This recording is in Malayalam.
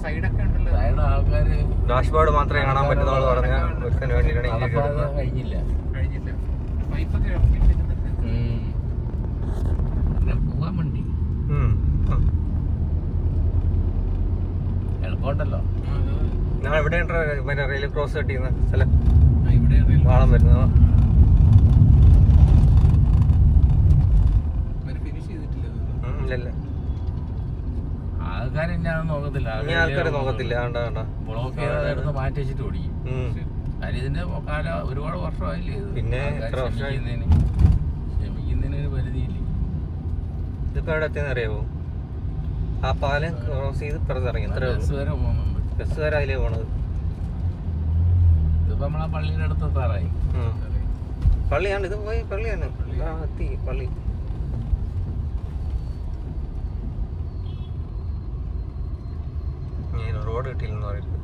സൈഡ് ആൾക്കാര് ഡാഷ്ബോർഡ് മാത്രമേ കാണാൻ പറ്റുന്നുള്ളൂ പറഞ്ഞ കഴിഞ്ഞില്ല. പോവാൻ വേണ്ടി എളുപ്പമുണ്ടല്ലോ. ഞാൻ എവിടെയാണ് മറ്റേ റെയിൽ ക്രോസ് കട്ട് ചെയ്യുന്ന സ്ഥലം വാളം വരുന്നത്. ഇല്ല ആൾക്കാരെ നോക്കത്തില്ല, ആൾക്കാരെ നോക്കത്തില്ല. ബ്ലോക്ക് ചെയ്തെടുത്ത് മാറ്റി വെച്ചിട്ട് ഓടിക്കും. കാര്യം ഇതിന്റെ കാലം ഒരുപാട് വർഷമായില്ലേ. പിന്നെ ക്ഷമിക്കുന്നതിന് ഒരു പരിധിയില്ലേ. ഇതിപ്പോ എവിടെ എത്തിയെന്ന് അറിയാമോ? ആ പാലം ക്രോസ് ചെയ്ത് ഇറങ്ങി ബസ് വരെ പോകുന്നുണ്ട്. ബസ് വരെ അതിലേ പോണത്. ഇതിപ്പോ നമ്മളാ പള്ളിയുടെ അടുത്ത് എത്താറായി. പള്ളിയാണ് ഇത്, പോയി പള്ളിയാണ്. എത്തി പള്ളി. റോഡ് കിട്ടിയില്ലെന്ന് പറയുന്നത്.